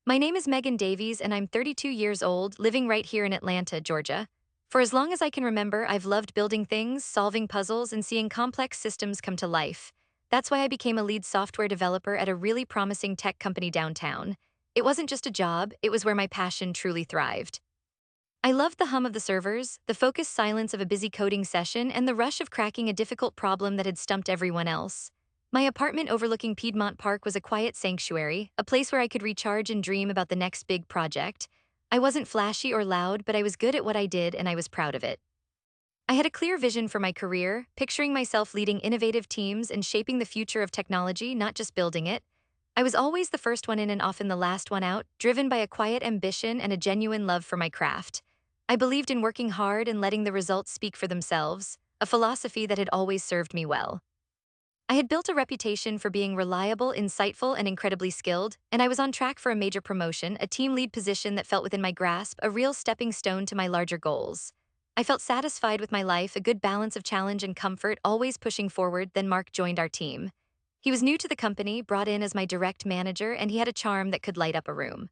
My name is Megan Davies, and I'm 32 years old, living right here in Atlanta, Georgia. For as long as I can remember, I've loved building things, solving puzzles, and seeing complex systems come to life. That's why I became a lead software developer at a really promising tech company downtown. It wasn't just a job, it was where my passion truly thrived. I loved the hum of the servers, the focused silence of a busy coding session, and the rush of cracking a difficult problem that had stumped everyone else. My apartment overlooking Piedmont Park was a quiet sanctuary, a place where I could recharge and dream about the next big project. I wasn't flashy or loud, but I was good at what I did and I was proud of it. I had a clear vision for my career, picturing myself leading innovative teams and shaping the future of technology, not just building it. I was always the first one in and often the last one out, driven by a quiet ambition and a genuine love for my craft. I believed in working hard and letting the results speak for themselves, a philosophy that had always served me well. I had built a reputation for being reliable, insightful, and incredibly skilled, and I was on track for a major promotion, a team lead position that felt within my grasp, a real stepping stone to my larger goals. I felt satisfied with my life, a good balance of challenge and comfort, always pushing forward. Then Mark joined our team. He was new to the company, brought in as my direct manager, and he had a charm that could light up a room.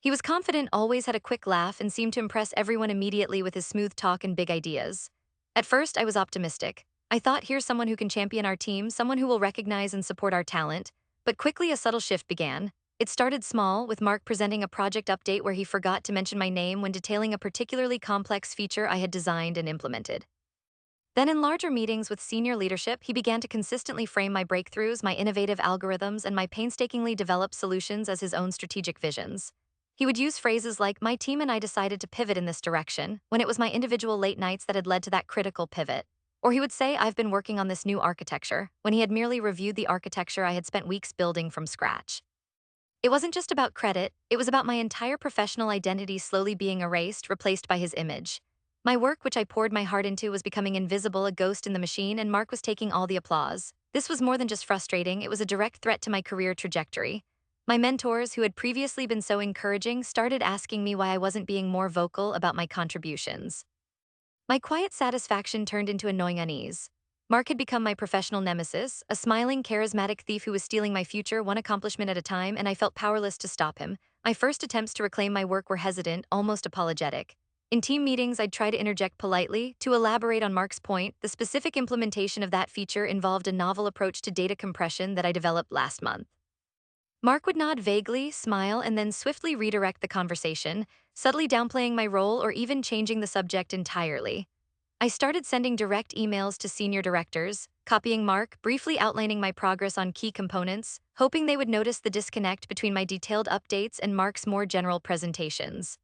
He was confident, always had a quick laugh, and seemed to impress everyone immediately with his smooth talk and big ideas. At first, I was optimistic. I thought, here's someone who can champion our team, someone who will recognize and support our talent. But quickly, a subtle shift began. It started small, with Mark presenting a project update where he forgot to mention my name when detailing a particularly complex feature I had designed and implemented. Then, in larger meetings with senior leadership, he began to consistently frame my breakthroughs, my innovative algorithms, and my painstakingly developed solutions as his own strategic visions. He would use phrases like, my team and I decided to pivot in this direction, when it was my individual late nights that had led to that critical pivot. Or he would say, I've been working on this new architecture, when he had merely reviewed the architecture I had spent weeks building from scratch. It wasn't just about credit, it was about my entire professional identity slowly being erased, replaced by his image. My work, which I poured my heart into, was becoming invisible, a ghost in the machine, and Mark was taking all the applause. This was more than just frustrating, it was a direct threat to my career trajectory. My mentors, who had previously been so encouraging, started asking me why I wasn't being more vocal about my contributions. My quiet satisfaction turned into annoying unease. Mark had become my professional nemesis, a smiling, charismatic thief who was stealing my future one accomplishment at a time, and I felt powerless to stop him. My first attempts to reclaim my work were hesitant, almost apologetic. In team meetings, I'd try to interject politely. To elaborate on Mark's point, the specific implementation of that feature involved a novel approach to data compression that I developed last month. Mark would nod vaguely, smile, and then swiftly redirect the conversation, subtly downplaying my role or even changing the subject entirely. I started sending direct emails to senior directors, copying Mark, briefly outlining my progress on key components, hoping they would notice the disconnect between my detailed updates and Mark's more general presentations.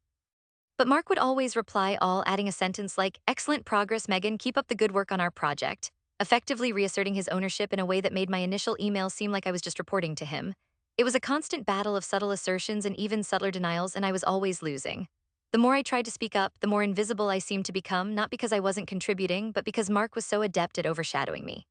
But Mark would always reply all, adding a sentence like, excellent progress, Megan, keep up the good work on our project, effectively reasserting his ownership in a way that made my initial email seem like I was just reporting to him. It was a constant battle of subtle assertions and even subtler denials, and I was always losing. The more I tried to speak up, the more invisible I seemed to become, not because I wasn't contributing, but because Mark was so adept at overshadowing me.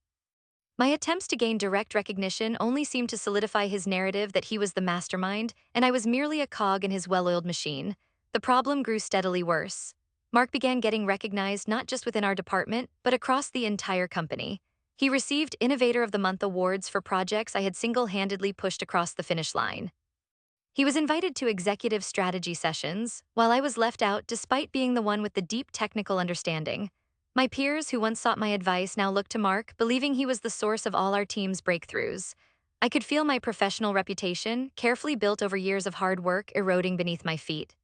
My attempts to gain direct recognition only seemed to solidify his narrative that he was the mastermind, and I was merely a cog in his well-oiled machine. The problem grew steadily worse. Mark began getting recognized not just within our department, but across the entire company. He received Innovator of the Month awards for projects I had single-handedly pushed across the finish line. He was invited to executive strategy sessions, while I was left out despite being the one with the deep technical understanding. My peers who once sought my advice now looked to Mark, believing he was the source of all our team's breakthroughs. I could feel my professional reputation, carefully built over years of hard work, eroding beneath my feet.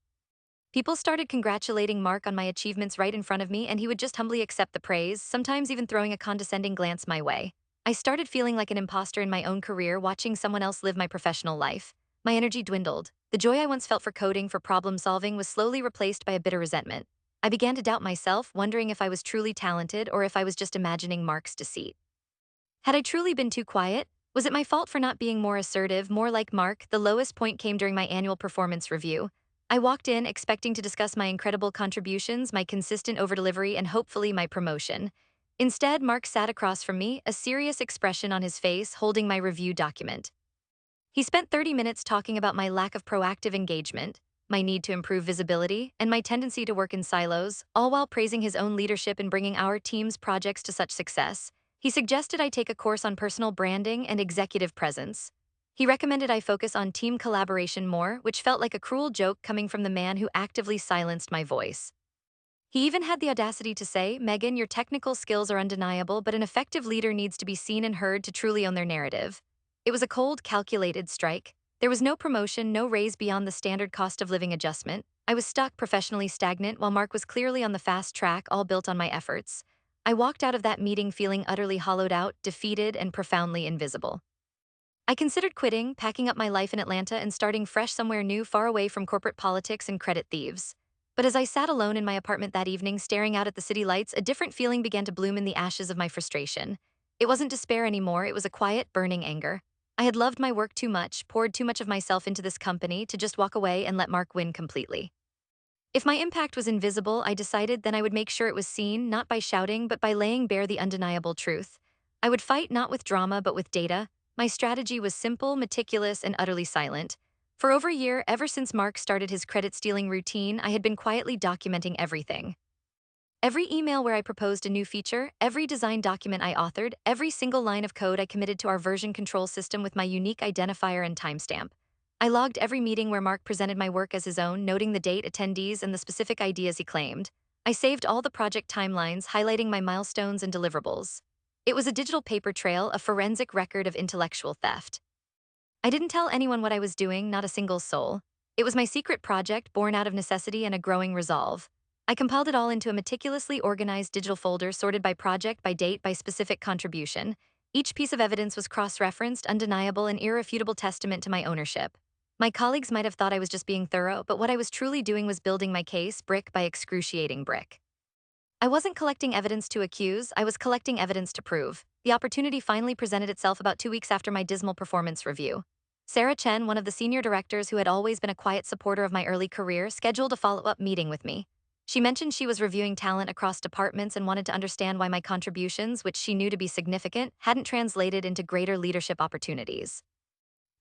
People started congratulating Mark on my achievements right in front of me, and he would just humbly accept the praise, sometimes even throwing a condescending glance my way. I started feeling like an imposter in my own career, watching someone else live my professional life. My energy dwindled. The joy I once felt for coding, for problem solving, was slowly replaced by a bitter resentment. I began to doubt myself, wondering if I was truly talented or if I was just imagining Mark's deceit. Had I truly been too quiet? Was it my fault for not being more assertive, more like Mark? The lowest point came during my annual performance review. I walked in expecting to discuss my incredible contributions, my consistent overdelivery, and hopefully my promotion. Instead, Mark sat across from me, a serious expression on his face, holding my review document. He spent 30 minutes talking about my lack of proactive engagement, my need to improve visibility, and my tendency to work in silos, all while praising his own leadership in bringing our team's projects to such success. He suggested I take a course on personal branding and executive presence. He recommended I focus on team collaboration more, which felt like a cruel joke coming from the man who actively silenced my voice. He even had the audacity to say, Megan, your technical skills are undeniable, but an effective leader needs to be seen and heard to truly own their narrative. It was a cold, calculated strike. There was no promotion, no raise beyond the standard cost of living adjustment. I was stuck, professionally stagnant, while Mark was clearly on the fast track, all built on my efforts. I walked out of that meeting feeling utterly hollowed out, defeated, and profoundly invisible. I considered quitting, packing up my life in Atlanta, and starting fresh somewhere new, far away from corporate politics and credit thieves. But as I sat alone in my apartment that evening, staring out at the city lights, a different feeling began to bloom in the ashes of my frustration. It wasn't despair anymore, it was a quiet, burning anger. I had loved my work too much, poured too much of myself into this company to just walk away and let Mark win completely. If my impact was invisible, I decided then I would make sure it was seen, not by shouting, but by laying bare the undeniable truth. I would fight not with drama, but with data. My strategy was simple, meticulous, and utterly silent. For over a year, ever since Mark started his credit stealing routine, I had been quietly documenting everything. Every email where I proposed a new feature, every design document I authored, every single line of code I committed to our version control system with my unique identifier and timestamp. I logged every meeting where Mark presented my work as his own, noting the date, attendees, and the specific ideas he claimed. I saved all the project timelines, highlighting my milestones and deliverables. It was a digital paper trail, a forensic record of intellectual theft. I didn't tell anyone what I was doing, not a single soul. It was my secret project, born out of necessity and a growing resolve. I compiled it all into a meticulously organized digital folder sorted by project, by date, by specific contribution. Each piece of evidence was cross-referenced, undeniable, and irrefutable testament to my ownership. My colleagues might have thought I was just being thorough, but what I was truly doing was building my case brick by excruciating brick. I wasn't collecting evidence to accuse, I was collecting evidence to prove. The opportunity finally presented itself about 2 weeks after my dismal performance review. Sarah Chen, one of the senior directors who had always been a quiet supporter of my early career, scheduled a follow-up meeting with me. She mentioned she was reviewing talent across departments and wanted to understand why my contributions, which she knew to be significant, hadn't translated into greater leadership opportunities.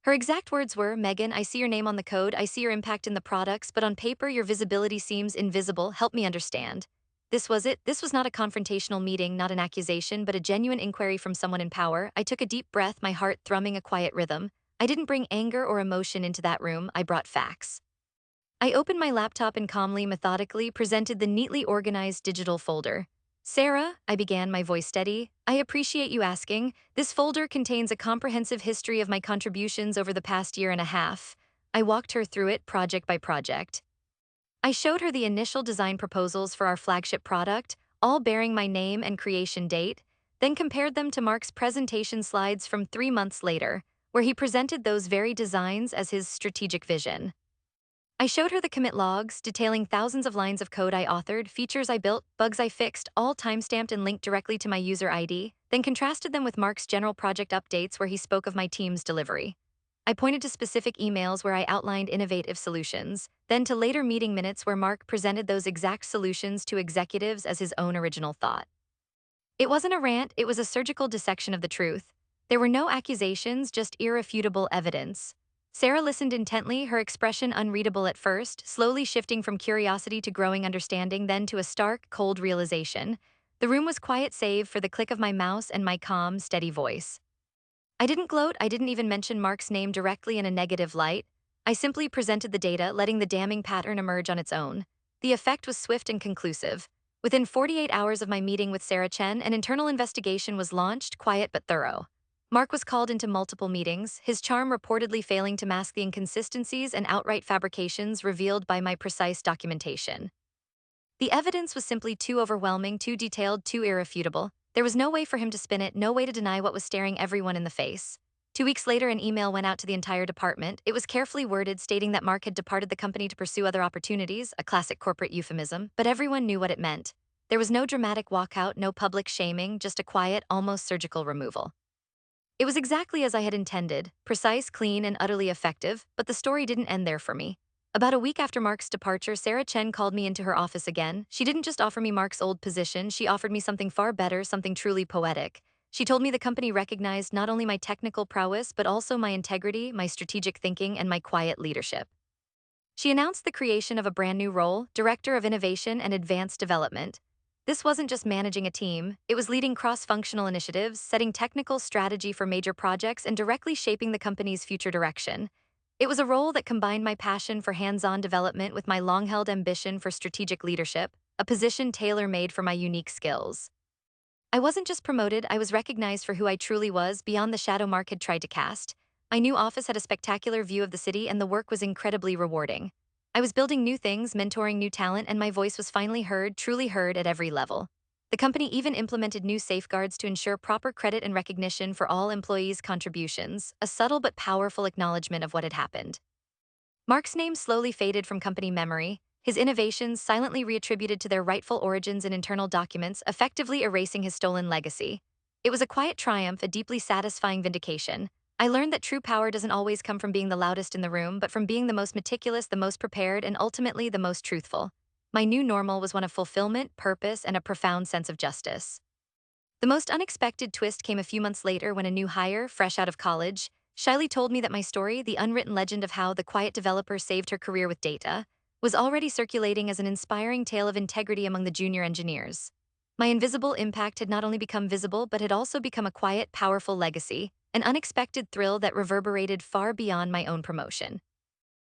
Her exact words were, Megan, I see your name on the code, I see your impact in the products, but on paper your visibility seems invisible, help me understand. This was it. This was not a confrontational meeting, not an accusation, but a genuine inquiry from someone in power. I took a deep breath, my heart thrumming a quiet rhythm. I didn't bring anger or emotion into that room, I brought facts. I opened my laptop and calmly, methodically presented the neatly organized digital folder. Sarah, I began, my voice steady, I appreciate you asking. This folder contains a comprehensive history of my contributions over the past year and a half. I walked her through it project by project. I showed her the initial design proposals for our flagship product, all bearing my name and creation date, then compared them to Mark's presentation slides from 3 months later, where he presented those very designs as his strategic vision. I showed her the commit logs, detailing thousands of lines of code I authored, features I built, bugs I fixed, all timestamped and linked directly to my user ID, then contrasted them with Mark's general project updates where he spoke of my team's delivery. I pointed to specific emails where I outlined innovative solutions, then to later meeting minutes where Mark presented those exact solutions to executives as his own original thought. It wasn't a rant, it was a surgical dissection of the truth. There were no accusations, just irrefutable evidence. Sarah listened intently, her expression unreadable at first, slowly shifting from curiosity to growing understanding, then to a stark, cold realization. The room was quiet save for the click of my mouse and my calm, steady voice. I didn't gloat, I didn't even mention Mark's name directly in a negative light. I simply presented the data, letting the damning pattern emerge on its own. The effect was swift and conclusive. Within 48 hours of my meeting with Sarah Chen, an internal investigation was launched, quiet but thorough. Mark was called into multiple meetings, his charm reportedly failing to mask the inconsistencies and outright fabrications revealed by my precise documentation. The evidence was simply too overwhelming, too detailed, too irrefutable. There was no way for him to spin it, no way to deny what was staring everyone in the face. 2 weeks later, an email went out to the entire department. It was carefully worded, stating that Mark had departed the company to pursue other opportunities, a classic corporate euphemism, but everyone knew what it meant. There was no dramatic walkout, no public shaming, just a quiet, almost surgical removal. It was exactly as I had intended, precise, clean, and utterly effective, but the story didn't end there for me. About a week after Mark's departure, Sarah Chen called me into her office again. She didn't just offer me Mark's old position, she offered me something far better, something truly poetic. She told me the company recognized not only my technical prowess, but also my integrity, my strategic thinking, and my quiet leadership. She announced the creation of a brand new role, Director of Innovation and Advanced Development. This wasn't just managing a team, it was leading cross-functional initiatives, setting technical strategy for major projects, and directly shaping the company's future direction. It was a role that combined my passion for hands-on development with my long-held ambition for strategic leadership, a position tailor-made for my unique skills. I wasn't just promoted, I was recognized for who I truly was beyond the shadow Mark had tried to cast. My new office had a spectacular view of the city, and the work was incredibly rewarding. I was building new things, mentoring new talent, and my voice was finally heard, truly heard at every level. The company even implemented new safeguards to ensure proper credit and recognition for all employees' contributions, a subtle but powerful acknowledgement of what had happened. Mark's name slowly faded from company memory, his innovations silently reattributed to their rightful origins in internal documents, effectively erasing his stolen legacy. It was a quiet triumph, a deeply satisfying vindication. I learned that true power doesn't always come from being the loudest in the room, but from being the most meticulous, the most prepared, and ultimately the most truthful. My new normal was one of fulfillment, purpose, and a profound sense of justice. The most unexpected twist came a few months later when a new hire, fresh out of college, shyly told me that my story, the unwritten legend of how the quiet developer saved her career with data, was already circulating as an inspiring tale of integrity among the junior engineers. My invisible impact had not only become visible but had also become a quiet, powerful legacy, an unexpected thrill that reverberated far beyond my own promotion.